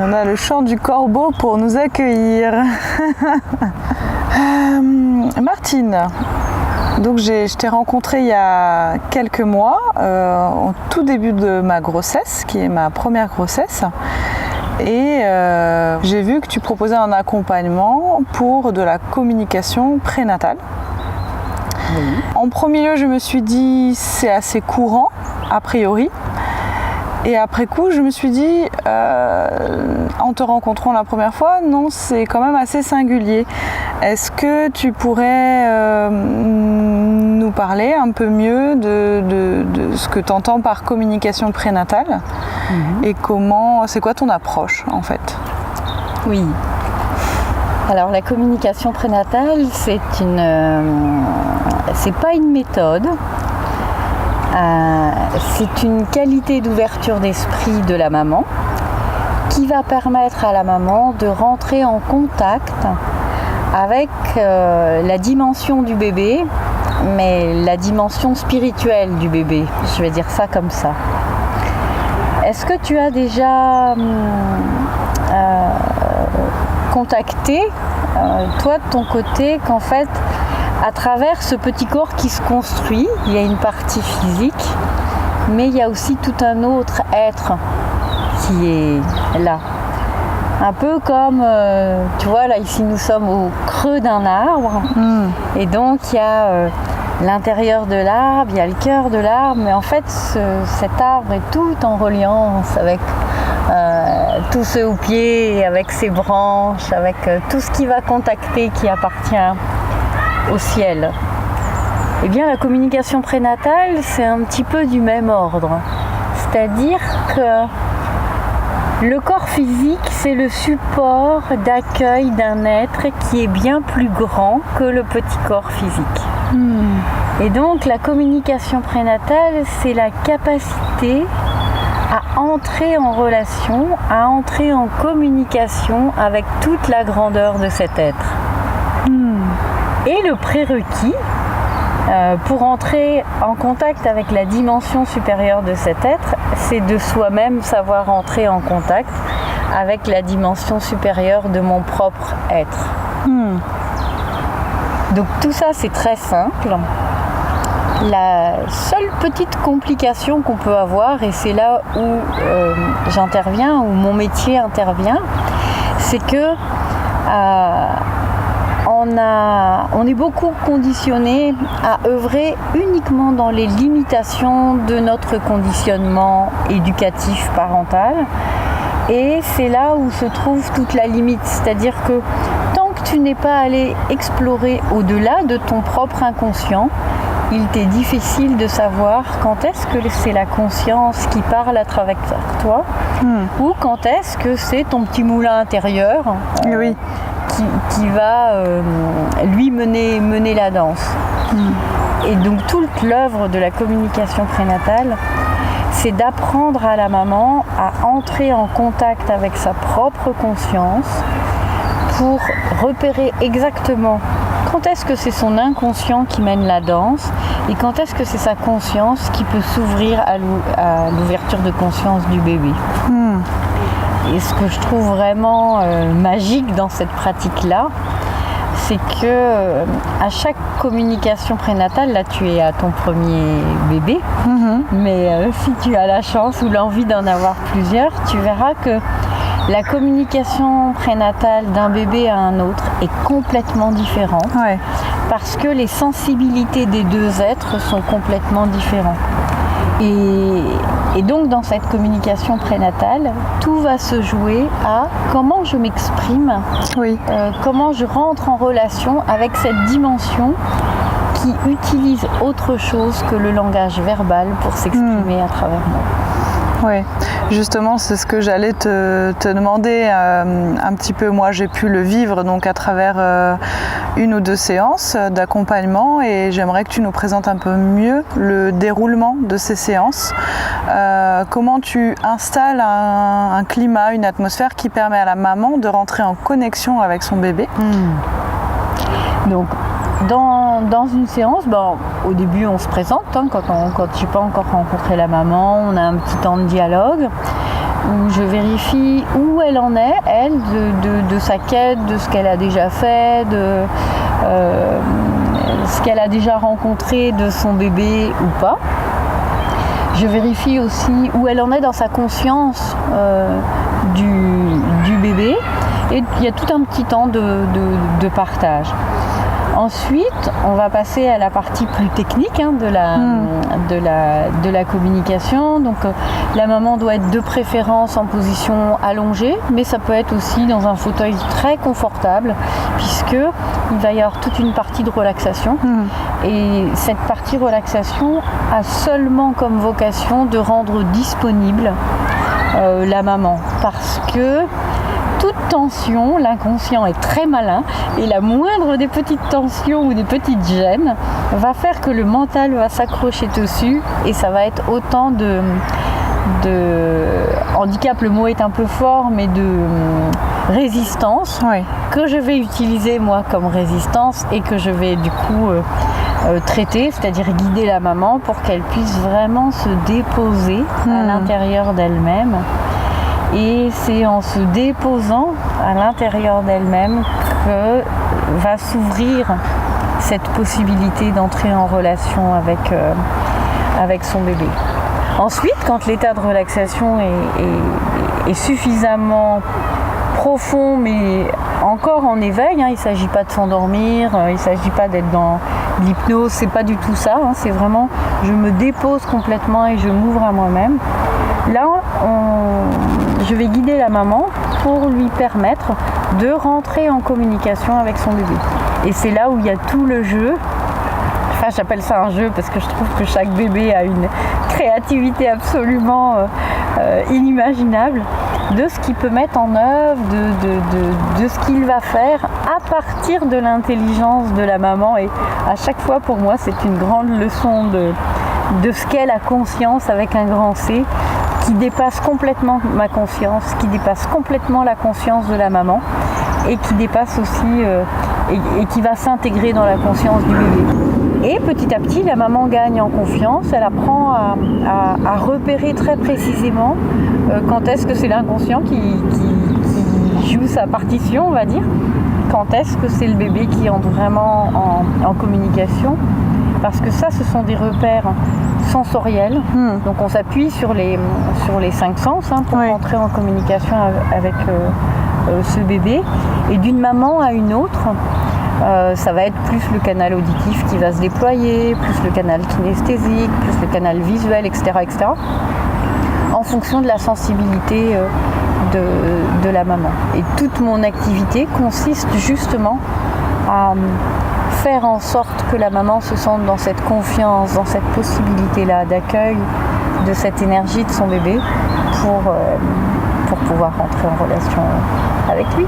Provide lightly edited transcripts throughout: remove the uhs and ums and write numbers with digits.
On a le chant du corbeau pour nous accueillir. Martine, donc je t'ai rencontrée il y a quelques mois, au tout début de ma grossesse, qui est ma première grossesse. Et j'ai vu que tu proposais un accompagnement pour de la communication prénatale. Oui. En premier lieu, je me suis dit c'est assez courant, a priori. Et après coup, je me suis dit, en te rencontrant la première fois, non, c'est quand même assez singulier. Est-ce que tu pourrais nous parler un peu mieux de ce que tu entends par communication prénatale et c'est quoi ton approche en fait? Oui. Alors la communication prénatale, c'est pas une méthode. C'est une qualité d'ouverture d'esprit de la maman qui va permettre à la maman de rentrer en contact avec la dimension du bébé, mais la dimension spirituelle du bébé, je vais dire ça comme ça. Est-ce que tu as déjà contacté, toi de ton côté, qu'en fait, à travers ce petit corps qui se construit, il y a une partie physique, mais il y a aussi tout un autre être qui est là. Un peu comme, tu vois, là ici nous sommes au creux d'un arbre, et donc il y a l'intérieur de l'arbre, il y a le cœur de l'arbre, mais en fait cet arbre est tout en reliance avec tout ce houppier, avec ses branches, avec tout ce qui va contacter, qui appartient au ciel. Eh bien, la communication prénatale, c'est un petit peu du même ordre. C'est-à-dire que le corps physique, c'est le support d'accueil d'un être qui est bien plus grand que le petit corps physique. Et donc, la communication prénatale, c'est la capacité à entrer en relation, à entrer en communication avec toute la grandeur de cet être. Et le prérequis pour entrer en contact avec la dimension supérieure de cet être, c'est de soi-même savoir entrer en contact avec la dimension supérieure de mon propre être. Donc tout ça, c'est très simple. La seule petite complication qu'on peut avoir, et c'est là où j'interviens, où mon métier intervient, c'est que on est beaucoup conditionné à œuvrer uniquement dans les limitations de notre conditionnement éducatif parental. Et c'est là où se trouve toute la limite. C'est-à-dire que tant que tu n'es pas allé explorer au-delà de ton propre inconscient, il t'est difficile de savoir quand est-ce que c'est la conscience qui parle à travers toi ou quand est-ce que c'est ton petit moulin intérieur qui va lui mener la danse. Et donc toute l'œuvre de la communication prénatale, c'est d'apprendre à la maman à entrer en contact avec sa propre conscience pour repérer exactement quand est-ce que c'est son inconscient qui mène la danse et quand est-ce que c'est sa conscience qui peut s'ouvrir à l'ouverture de conscience du bébé. Et ce que je trouve vraiment magique dans cette pratique-là, c'est que à chaque communication prénatale, là tu es à ton premier bébé, mais si tu as la chance ou l'envie d'en avoir plusieurs, tu verras que la communication prénatale d'un bébé à un autre est complètement différente parce que les sensibilités des deux êtres sont complètement différentes. Et donc dans cette communication prénatale, tout va se jouer à comment je m'exprime, comment je rentre en relation avec cette dimension qui utilise autre chose que le langage verbal pour s'exprimer à travers moi. Oui, justement, c'est ce que j'allais te demander un petit peu. Moi, j'ai pu le vivre donc à travers une ou deux séances d'accompagnement et j'aimerais que tu nous présentes un peu mieux le déroulement de ces séances. Comment tu installes un climat, une atmosphère qui permet à la maman de rentrer en connexion avec son bébé. Donc, dans une séance, au début on se présente, quand je n'ai pas encore rencontré la maman, on a un petit temps de dialogue. où je vérifie où elle en est, elle, de sa quête, de ce qu'elle a déjà fait, de ce qu'elle a déjà rencontré de son bébé ou pas. Je vérifie aussi où elle en est dans sa conscience du bébé. Et il y a tout un petit temps de partage. Ensuite, on va passer à la partie plus technique de la communication. Donc, la maman doit être de préférence en position allongée, mais ça peut être aussi dans un fauteuil très confortable, puisque il va y avoir toute une partie de relaxation. Et cette partie relaxation a seulement comme vocation de rendre disponible la maman, parce que toute tension, l'inconscient est très malin et la moindre des petites tensions ou des petites gênes va faire que le mental va s'accrocher dessus et ça va être autant de handicap, le mot est un peu fort, mais de résistance que je vais utiliser moi comme résistance et que je vais du coup traiter, c'est-à-dire guider la maman pour qu'elle puisse vraiment se déposer à l'intérieur d'elle-même. Et c'est en se déposant à l'intérieur d'elle-même que va s'ouvrir cette possibilité d'entrer en relation avec son bébé. Ensuite, quand l'état de relaxation est suffisamment profond, mais encore en éveil, il ne s'agit pas de s'endormir, il ne s'agit pas d'être dans l'hypnose, c'est pas du tout ça, c'est vraiment je me dépose complètement et je m'ouvre à moi-même. Là, je vais guider la maman pour lui permettre de rentrer en communication avec son bébé. Et c'est là où il y a tout le jeu. Enfin, j'appelle ça un jeu parce que je trouve que chaque bébé a une créativité absolument inimaginable de ce qu'il peut mettre en œuvre, de ce qu'il va faire à partir de l'intelligence de la maman. Et à chaque fois, pour moi, c'est une grande leçon de ce qu'est la conscience avec un grand C, qui dépasse complètement ma conscience, qui dépasse complètement la conscience de la maman et qui dépasse aussi et qui va s'intégrer dans la conscience du bébé. Et petit à petit, la maman gagne en confiance, elle apprend à repérer très précisément quand est-ce que c'est l'inconscient qui joue sa partition, on va dire, quand est-ce que c'est le bébé qui entre vraiment en communication. Parce que ça, ce sont des repères sensoriels. Donc on s'appuie sur les 5 sens pour entrer en communication avec ce bébé. Et d'une maman à une autre, ça va être plus le canal auditif qui va se déployer, plus le canal kinesthésique, plus le canal visuel, etc. en fonction de la sensibilité de la maman. Et toute mon activité consiste justement à faire en sorte que la maman se sente dans cette confiance, dans cette possibilité-là d'accueil de cette énergie de son bébé pour pouvoir rentrer en relation avec lui.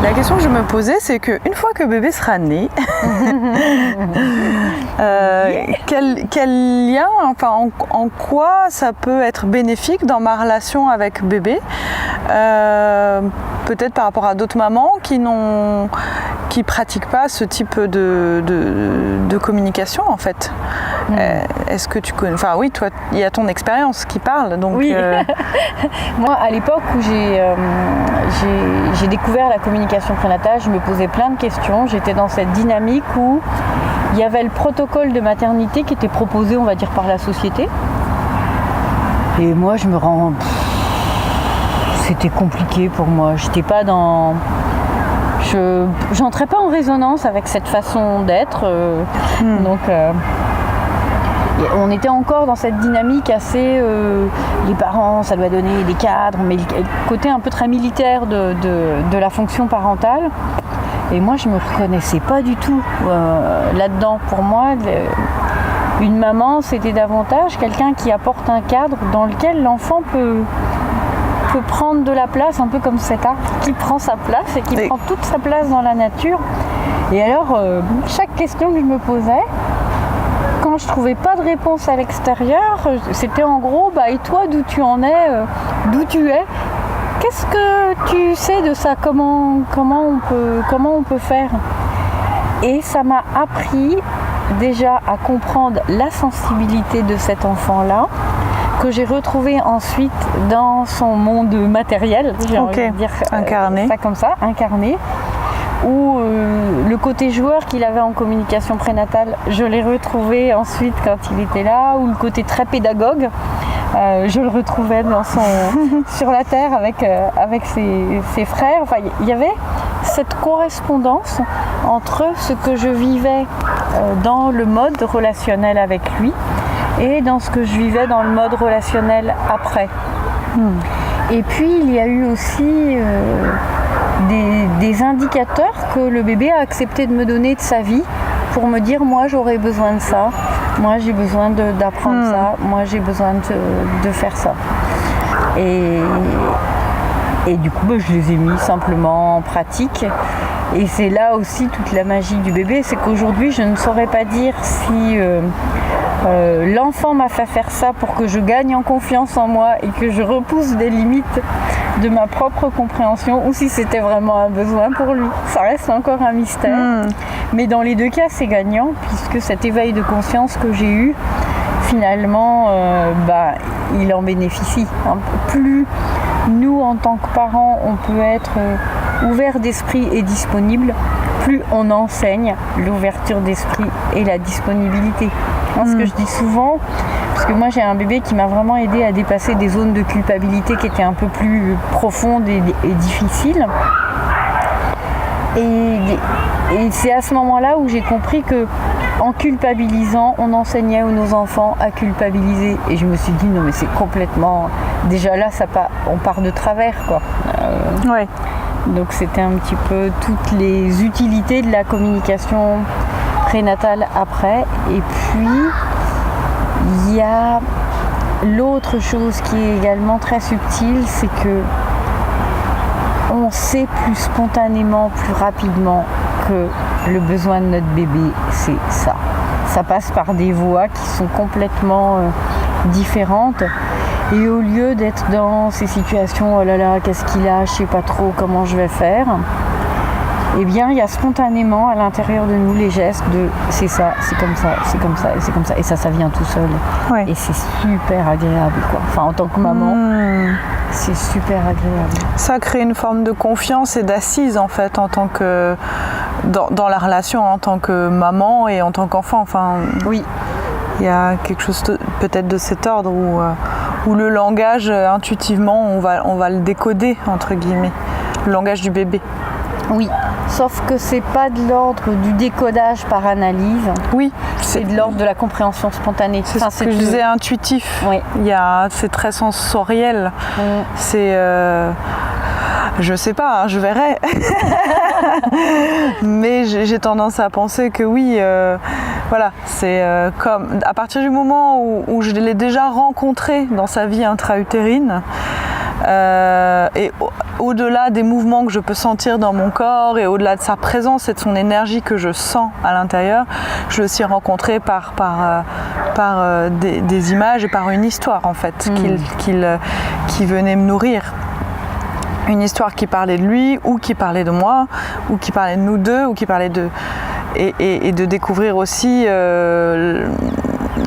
La question que je me posais, c'est qu'une fois que bébé sera né, quel lien, enfin en quoi ça peut être bénéfique dans ma relation avec bébé, peut-être par rapport à d'autres mamans qui pratiquent pas ce type de communication en fait. Est-ce que tu connais, enfin oui, toi il y a ton expérience qui parle donc. Oui. Moi à l'époque où j'ai découvert la communication prénatale, je me posais plein de questions, j'étais dans cette dynamique où il y avait le protocole de maternité qui était proposé, on va dire, par la société. Et moi c'était compliqué pour moi, j'étais pas dans... j'entrais pas en résonance avec cette façon d'être, donc on était encore dans cette dynamique assez les parents, ça doit donner des cadres, mais le côté un peu très militaire de la fonction parentale. Et moi je me reconnaissais pas du tout là-dedans. Pour moi, une maman, c'était davantage quelqu'un qui apporte un cadre dans lequel l'enfant peut prendre de la place, un peu comme cet arbre qui prend sa place et qui prend toute sa place dans la nature. Et alors, chaque question que je me posais, quand je trouvais pas de réponse à l'extérieur, c'était en gros, et toi, d'où tu en es, d'où tu es, qu'est-ce que tu sais de ça, comment on peut faire? Et ça m'a appris déjà à comprendre la sensibilité de cet enfant-là, que j'ai retrouvé ensuite dans son monde matériel, j'ai envie de dire incarné. Ça comme ça, incarné, où le côté joueur qu'il avait en communication prénatale, je l'ai retrouvé ensuite quand il était là, ou le côté très pédagogue, je le retrouvais sur la terre avec ses frères. Enfin, il y avait cette correspondance entre ce que je vivais dans le mode relationnel avec lui et dans ce que je vivais dans le mode relationnel après. Et puis il y a eu aussi des indicateurs que le bébé a accepté de me donner de sa vie pour me dire moi j'aurais besoin de ça, moi j'ai besoin d'apprendre ça, moi j'ai besoin de faire ça. Et du coup je les ai mis simplement en pratique. Et c'est là aussi toute la magie du bébé, c'est qu'aujourd'hui je ne saurais pas dire si l'enfant m'a fait faire ça pour que je gagne en confiance en moi et que je repousse des limites de ma propre compréhension, ou si c'était vraiment un besoin pour lui. Ça reste encore un mystère. Mais dans les deux cas, c'est gagnant, puisque cet éveil de conscience que j'ai eu, finalement, il en bénéficie. Plus nous, en tant que parents, on peut être ouverts d'esprit et disponibles, plus on enseigne l'ouverture d'esprit et la disponibilité. Ce que je dis souvent, parce que moi j'ai un bébé qui m'a vraiment aidé à dépasser des zones de culpabilité qui étaient un peu plus profondes et difficiles. Et c'est à ce moment-là où j'ai compris que en culpabilisant, on enseignait à nos enfants à culpabiliser. Et je me suis dit non mais c'est complètement... Déjà là, on part de travers quoi. Ouais. Donc c'était un petit peu toutes les utilités de la communication prénatale après. Et puis il y a l'autre chose qui est également très subtile, c'est que on sait plus spontanément, plus rapidement que le besoin de notre bébé, c'est ça. Ça passe par des voies qui sont complètement différentes. Et au lieu d'être dans ces situations, oh là là, qu'est-ce qu'il a, je sais pas trop comment je vais faire, eh bien il y a spontanément à l'intérieur de nous les gestes de c'est ça, c'est comme ça, c'est comme ça, et c'est comme ça, et ça vient tout seul. Ouais. Et c'est super agréable quoi. Enfin en tant que maman, c'est super agréable. Ça crée une forme de confiance et d'assise en fait en tant que dans la relation en tant que maman et en tant qu'enfant. Enfin, oui. Il y a quelque chose peut-être de cet ordre où le langage intuitivement on va le décoder entre guillemets, le langage du bébé. Oui, sauf que c'est pas de l'ordre du décodage par analyse. Oui, c'est de l'ordre de la compréhension spontanée. C'est ce que je disais, intuitif. Oui. C'est très sensoriel. C'est je sais pas, je verrai. Mais j'ai tendance à penser que oui, voilà, c'est comme à partir du moment où je l'ai déjà rencontré dans sa vie intra-utérine, et au-delà des mouvements que je peux sentir dans mon corps et au-delà de sa présence et de son énergie que je sens à l'intérieur, je l'ai aussi rencontré par des images et par une histoire en fait qui venait me nourrir. Une histoire qui parlait de lui ou qui parlait de moi ou qui parlait de nous deux ou qui parlait de... Et de découvrir aussi, il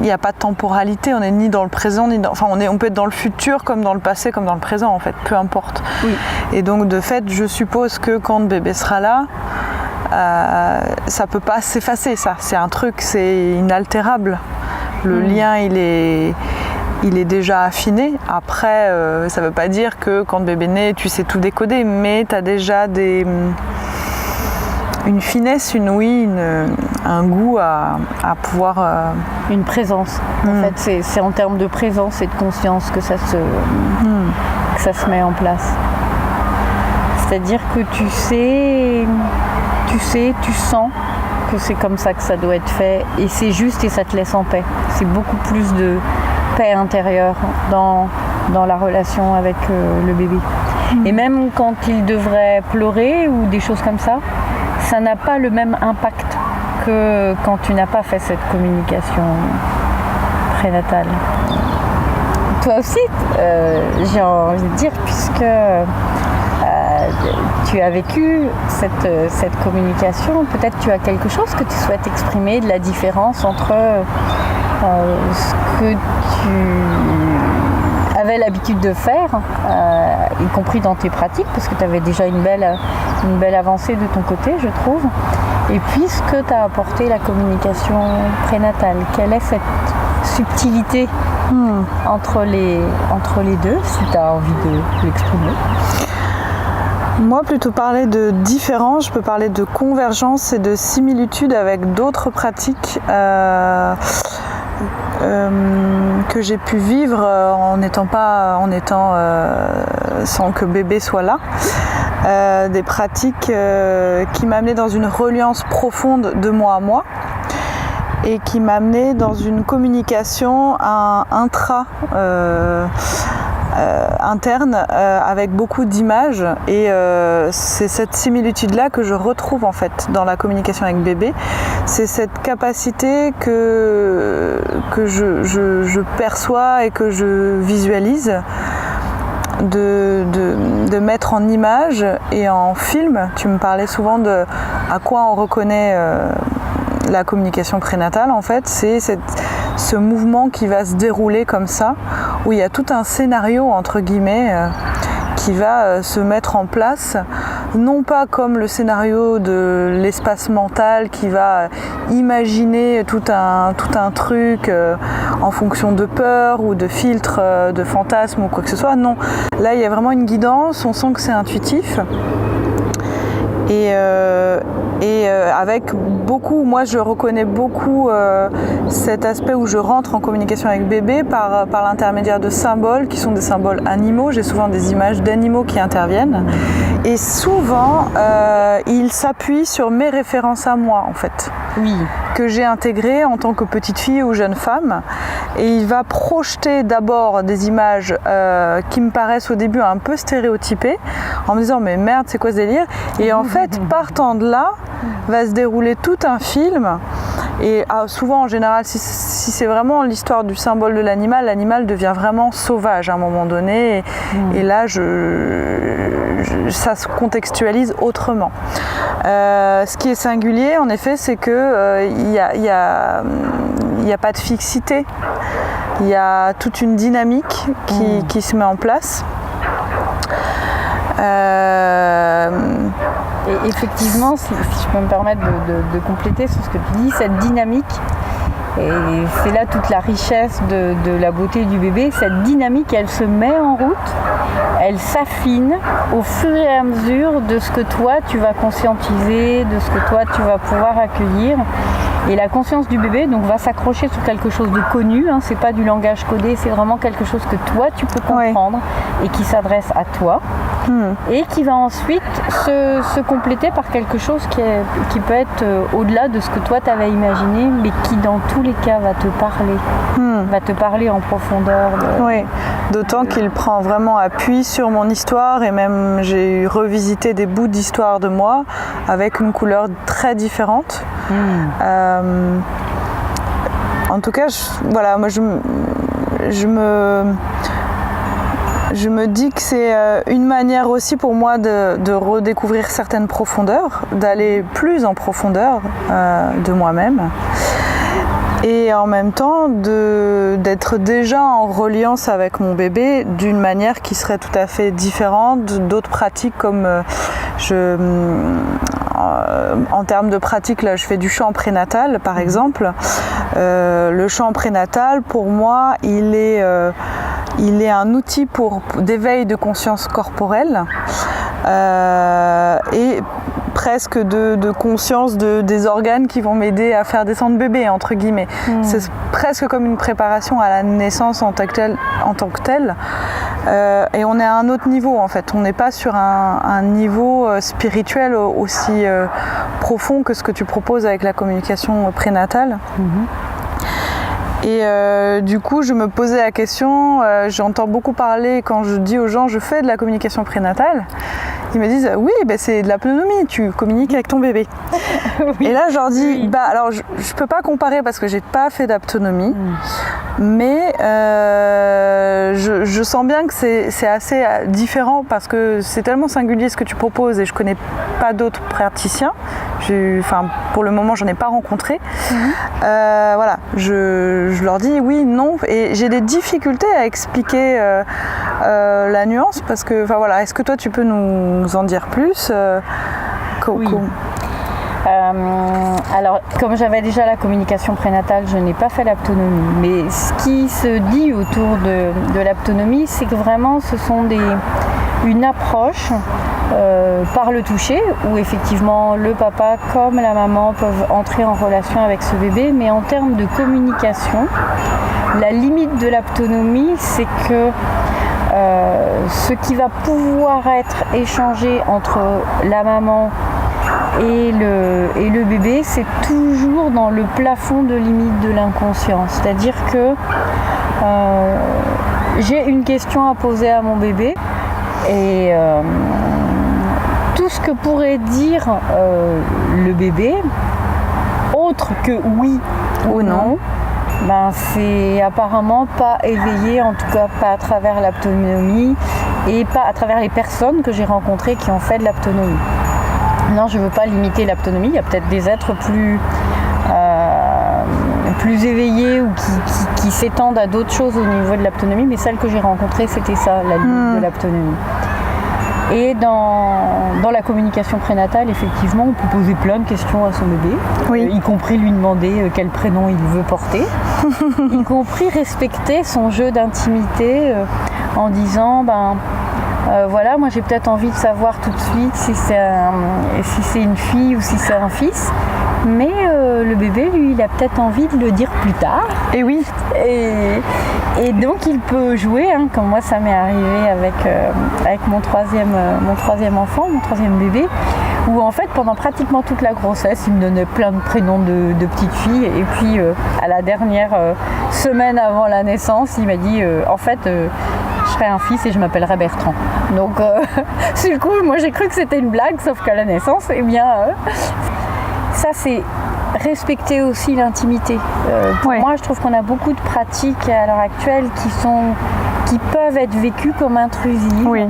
n'y a pas de temporalité, on n'est ni dans le présent, ni dans... Enfin, on peut être dans le futur comme dans le passé, comme dans le présent en fait, peu importe. Oui. Et donc de fait, je suppose que quand le bébé sera là, ça ne peut pas s'effacer ça. C'est un truc, c'est inaltérable. Le lien, il est déjà affiné. Après, ça ne veut pas dire que quand le bébé naît, tu sais tout décoder, mais tu as déjà une finesse, un goût à pouvoir... Une présence. En fait, c'est en termes de présence et de conscience que ça se met en place. C'est-à-dire que tu sais, tu sens que c'est comme ça que ça doit être fait et c'est juste et ça te laisse en paix. C'est beaucoup plus de paix intérieure dans la relation avec le bébé. Et même quand il devrait pleurer ou des choses comme ça, ça n'a pas le même impact que quand tu n'as pas fait cette communication prénatale. Toi aussi, j'ai envie de dire, puisque tu as vécu cette communication, peut-être tu as quelque chose que tu souhaites exprimer de la différence entre ce que tu avais l'habitude de faire, y compris dans tes pratiques, parce que tu avais déjà une belle avancée de ton côté, je trouve. Et puis ce que t'a apporté la communication prénatale. Quelle est cette subtilité entre les deux, si tu as envie de l'exprimer? Moi, plutôt parler de différence, je peux parler de convergence et de similitude avec d'autres pratiques que j'ai pu vivre en étant sans que bébé soit là. Des pratiques qui m'amenaient dans une reliance profonde de moi à moi et qui m'amenaient dans une communication interne avec beaucoup d'images, et c'est cette similitude là que je retrouve en fait dans la communication avec bébé. C'est cette capacité que je perçois et que je visualise de mettre en image et en film. Tu me parlais souvent de à quoi on reconnaît la communication prénatale. En fait, c'est ce mouvement qui va se dérouler comme ça, où il y a tout un scénario entre guillemets qui va se mettre en place, non pas comme le scénario de l'espace mental qui va imaginer tout un truc en fonction de peur ou de filtres, de fantasmes ou quoi que ce soit. Non, là il y a vraiment une guidance, on sent que c'est intuitif. Et avec beaucoup, moi je reconnais beaucoup cet aspect où je rentre en communication avec bébé par l'intermédiaire de symboles qui sont des symboles animaux. J'ai souvent des images d'animaux qui interviennent, et souvent il s'appuie sur mes références à moi en fait, que j'ai intégrées en tant que petite fille ou jeune femme, et il va projeter d'abord des images qui me paraissent au début un peu stéréotypées, en me disant mais merde c'est quoi ce délire, et en fait partant de là va se dérouler tout un film. Et souvent en général si c'est vraiment l'histoire du symbole de l'animal devient vraiment sauvage à un moment donné, et là ça se contextualise autrement. Ce qui est singulier en effet, c'est que il y a pas de fixité, il y a toute une dynamique qui se met en place. Et effectivement, si je peux me permettre de compléter sur ce que tu dis, cette dynamique, et c'est là toute la richesse de la beauté du bébé, cette dynamique elle se met en route, elle s'affine au fur et à mesure de ce que toi tu vas conscientiser, de ce que toi tu vas pouvoir accueillir. Et la conscience du bébé donc va s'accrocher sur quelque chose de connu, c'est pas du langage codé, c'est vraiment quelque chose que toi tu peux comprendre et qui s'adresse à toi, et qui va ensuite se compléter par quelque chose qui peut être au-delà de ce que toi tu avais imaginé, mais qui dans tous les cas va te parler en profondeur. D'autant qu'il prend vraiment appui sur mon histoire, et même j'ai revisité des bouts d'histoire de moi avec une couleur très différente. En tout cas, moi je me dis que c'est une manière aussi pour moi de redécouvrir certaines profondeurs, d'aller plus en profondeur de moi-même, et en même temps d'être déjà en reliance avec mon bébé d'une manière qui serait tout à fait différente d'autres pratiques, comme en termes de pratique, là je fais du chant prénatal par exemple. Le chant prénatal pour moi il est un outil d'éveil de conscience corporelle, et presque de conscience des organes qui vont m'aider à faire descendre bébé entre guillemets. C'est presque comme une préparation à la naissance en tant que telle. Et on est à un autre niveau en fait, on n'est pas sur un niveau spirituel aussi profond que ce que tu proposes avec la communication prénatale. Et du coup je me posais la question, j'entends beaucoup parler quand je dis aux gens je fais de la communication prénatale, ils me disent oui c'est de l'aptonomie, tu communiques avec ton bébé. Et là je leur dis alors je peux pas comparer parce que j'ai pas fait d'aptonomie. Mais je sens bien que c'est assez différent parce que c'est tellement singulier ce que tu proposes et je connais pas d'autres praticiens. Pour le moment, j'en ai pas rencontré. Voilà, je leur dis oui, non, et j'ai des difficultés à expliquer la nuance parce que, voilà, est-ce que toi tu peux nous en dire plus Oui. Alors, comme j'avais déjà la communication prénatale, je n'ai pas fait l'aptonomie. Mais ce qui se dit autour de l'aptonomie, c'est que vraiment, ce sont une approche par le toucher, où effectivement le papa comme la maman peuvent entrer en relation avec ce bébé, mais en termes de communication, la limite de l'aptonomie, c'est que ce qui va pouvoir être échangé entre la maman et le bébé, c'est toujours dans le plafond de limite de l'inconscient. C'est-à-dire que j'ai une question à poser à mon bébé et tout ce que pourrait dire le bébé, autre que oui ou non, c'est apparemment pas éveillé, en tout cas pas à travers l'aptonomie et pas à travers les personnes que j'ai rencontrées qui ont fait de l'aptonomie. Non, je ne veux pas limiter l'aptonomie, il y a peut-être des êtres plus éveillés ou qui s'étendent à d'autres choses au niveau de l'aptonomie, mais celle que j'ai rencontrée, c'était ça, la limite de l'aptonomie. Et dans la communication prénatale, effectivement, on peut poser plein de questions à son bébé, y compris lui demander quel prénom il veut porter, y compris respecter son jeu d'intimité en disant voilà, moi j'ai peut-être envie de savoir tout de suite si c'est une fille ou si c'est un fils, mais le bébé, lui, il a peut-être envie de le dire plus tard. Et oui. Et donc il peut jouer, comme moi ça m'est arrivé avec mon troisième enfant, mon troisième bébé, où en fait pendant pratiquement toute la grossesse, il me donnait plein de prénoms de petites filles, et puis à la dernière semaine avant la naissance, il m'a dit en fait je serai un fils et je m'appellerai Bertrand. Donc sur le coup, moi j'ai cru que c'était une blague, sauf qu'à la naissance, ça c'est respecter aussi l'intimité. Pour moi, je trouve qu'on a beaucoup de pratiques à l'heure actuelle qui peuvent être vécues comme intrusives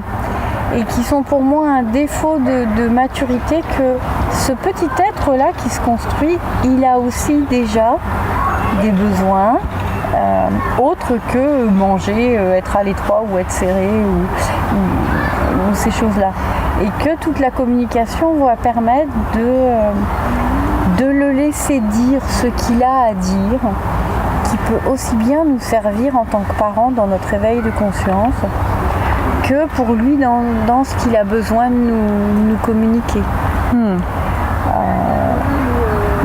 et qui sont pour moi un défaut de maturité, que ce petit être-là qui se construit, il a aussi déjà des besoins autres que manger, être à l'étroit ou être serré ou ces choses-là. Et que toute la communication va permettre de le laisser dire ce qu'il a à dire, qui peut aussi bien nous servir en tant que parents dans notre éveil de conscience que pour lui dans ce qu'il a besoin de nous communiquer.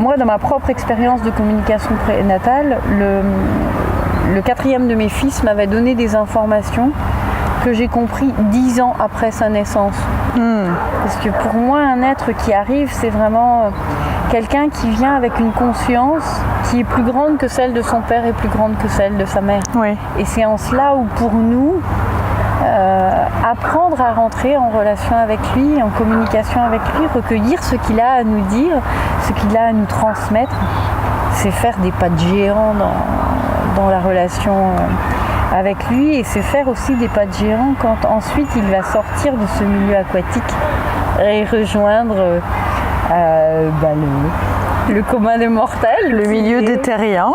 Moi, dans ma propre expérience de communication prénatale, le quatrième de mes fils m'avait donné des informations que j'ai compris 10 ans après sa naissance. Parce que pour moi, un être qui arrive, c'est vraiment quelqu'un qui vient avec une conscience qui est plus grande que celle de son père et plus grande que celle de sa mère. Et c'est en cela où pour nous, apprendre à rentrer en relation avec lui, en communication avec lui, recueillir ce qu'il a à nous dire, ce qu'il a à nous transmettre, c'est faire des pas de géant dans la relation avec lui, et c'est faire aussi des pas de géant quand ensuite il va sortir de ce milieu aquatique et rejoindre le commun des mortels, le milieu des terriens,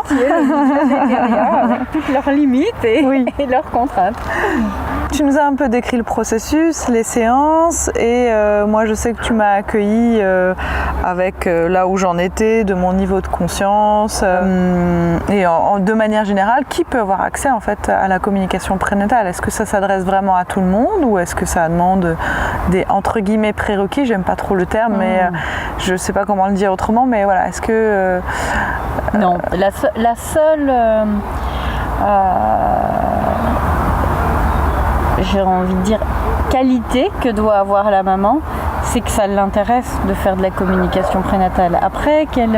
avec toutes leurs limites et leurs contraintes. Tu nous as un peu décrit le processus, les séances, et moi je sais que tu m'as accueilli avec là où j'en étais, de mon niveau de conscience, et de manière générale, qui peut avoir accès en fait à la communication prénatale? Est-ce que ça s'adresse vraiment à tout le monde, ou est-ce que ça demande des entre guillemets prérequis? J'aime pas trop le terme, mais je sais pas comment le dire autrement, mais voilà, est-ce que non, la seule j'ai envie de dire qualité que doit avoir la maman, c'est que ça l'intéresse de faire de la communication prénatale. Après, qu'elle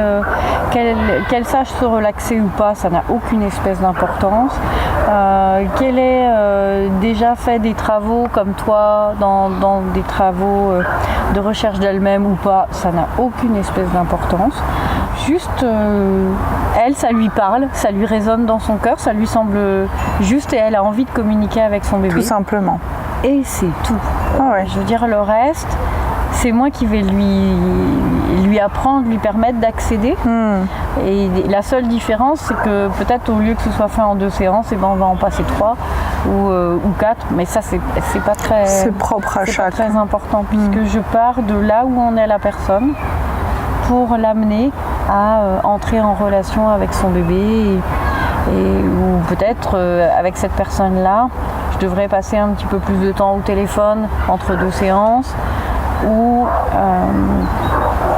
sache se relaxer ou pas, ça n'a aucune espèce d'importance. Qu'elle ait déjà fait des travaux comme toi, dans des travaux de recherche d'elle-même ou pas, ça n'a aucune espèce d'importance. juste, elle, ça lui parle, ça lui résonne dans son cœur, ça lui semble juste et elle a envie de communiquer avec son bébé. Tout simplement. Et c'est tout. Ah ouais. Je veux dire, le reste, c'est moi qui vais lui apprendre, lui permettre d'accéder. Et la seule différence, c'est que peut-être au lieu que ce soit fait en 2 séances, et ben on va en passer 3 ou 4. Mais ça, c'est pas très... C'est propre à chaque. C'est pas très important, puisque je pars de là où en est la personne pour l'amener à entrer en relation avec son bébé ou peut-être avec cette personne-là, je devrais passer un petit peu plus de temps au téléphone entre 2 séances ou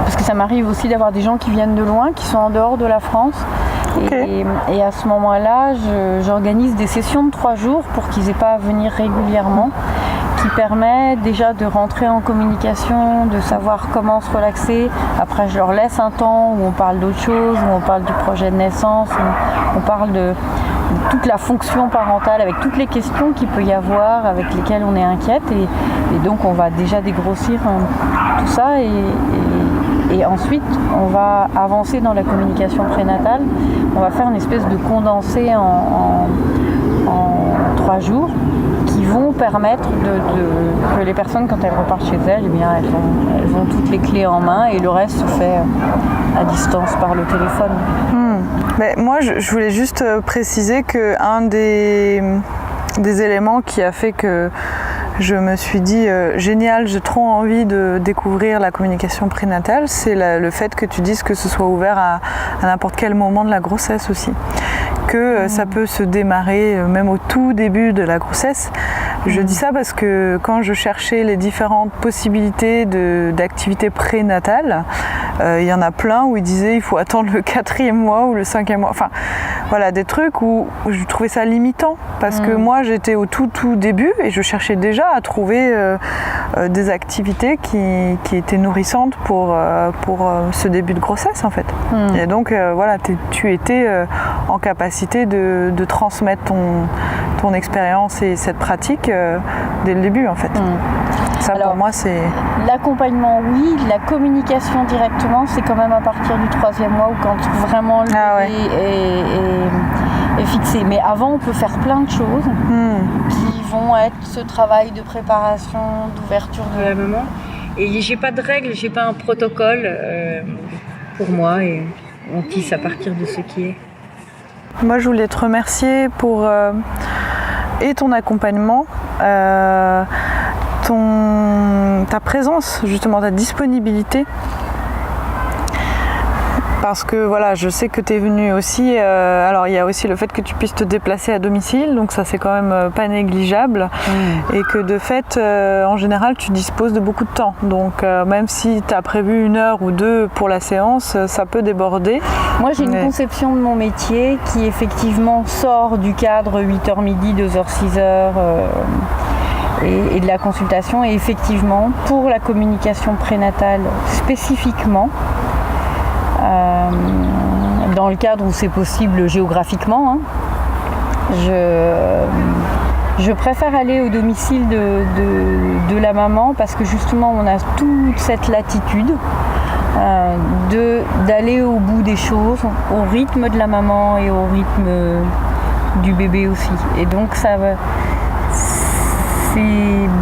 parce que ça m'arrive aussi d'avoir des gens qui viennent de loin, qui sont en dehors de la France. Okay. Et à ce moment-là, j'organise des sessions de 3 jours pour qu'ils n'aient pas à venir régulièrement, qui permet déjà de rentrer en communication, de savoir comment se relaxer. Après, je leur laisse un temps où on parle d'autre chose, où on parle du projet de naissance, où on parle de toute la fonction parentale, avec toutes les questions qu'il peut y avoir, avec lesquelles on est inquiète. Et donc, on va déjà dégrossir tout ça. Et ensuite, on va avancer dans la communication prénatale. On va faire une espèce de condensé en 3 jours qui vont permettre que les personnes, quand elles repartent chez elles, eh bien, elles ont toutes les clés en main et le reste se fait à distance par le téléphone. Mais moi, je voulais juste préciser qu'un des éléments qui a fait que je me suis dit génial, j'ai trop envie de découvrir la communication prénatale, c'est le fait que tu dises que ce soit ouvert à n'importe quel moment de la grossesse aussi. Que ça peut se démarrer même au tout début de la grossesse. Je dis ça parce que quand je cherchais les différentes possibilités d'activités prénatales, il y en a plein où ils disaient il faut attendre le 4e mois ou le 5e mois. Enfin, voilà, des trucs où je trouvais ça limitant parce que moi j'étais au tout début et je cherchais déjà à trouver des activités qui étaient nourrissantes pour ce début de grossesse en fait. Et donc voilà, tu étais en capacité de transmettre ton expérience et cette pratique dès le début en fait. Ça alors, pour moi c'est... L'accompagnement oui, la communication directement c'est quand même à partir du 3e mois ou quand vraiment le bébé est fixé. Mais avant on peut faire plein de choses qui vont être ce travail de préparation, d'ouverture de la maman. Et j'ai pas de règles, j'ai pas un protocole pour moi et on tisse à partir de ce qui est. Moi je voulais te remercier pour et ton accompagnement, ta présence, justement ta disponibilité. Parce que voilà, je sais que tu es venue aussi, alors il y a aussi le fait que tu puisses te déplacer à domicile, donc ça c'est quand même pas négligeable. Et que de fait, en général, tu disposes de beaucoup de temps. Donc même si tu as prévu 1 heure ou 2 pour la séance, ça peut déborder. Moi j'ai une conception de mon métier qui effectivement sort du cadre 8h midi, 2h, 6h et de la consultation. Et effectivement, pour la communication prénatale spécifiquement, dans le cadre où c'est possible géographiquement, je préfère aller au domicile de la maman parce que justement on a toute cette latitude d'aller au bout des choses, au rythme de la maman et au rythme du bébé aussi. Et donc c'est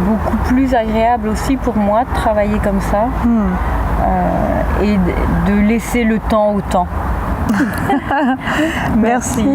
beaucoup plus agréable aussi pour moi de travailler comme ça. Et de laisser le temps au temps. Merci.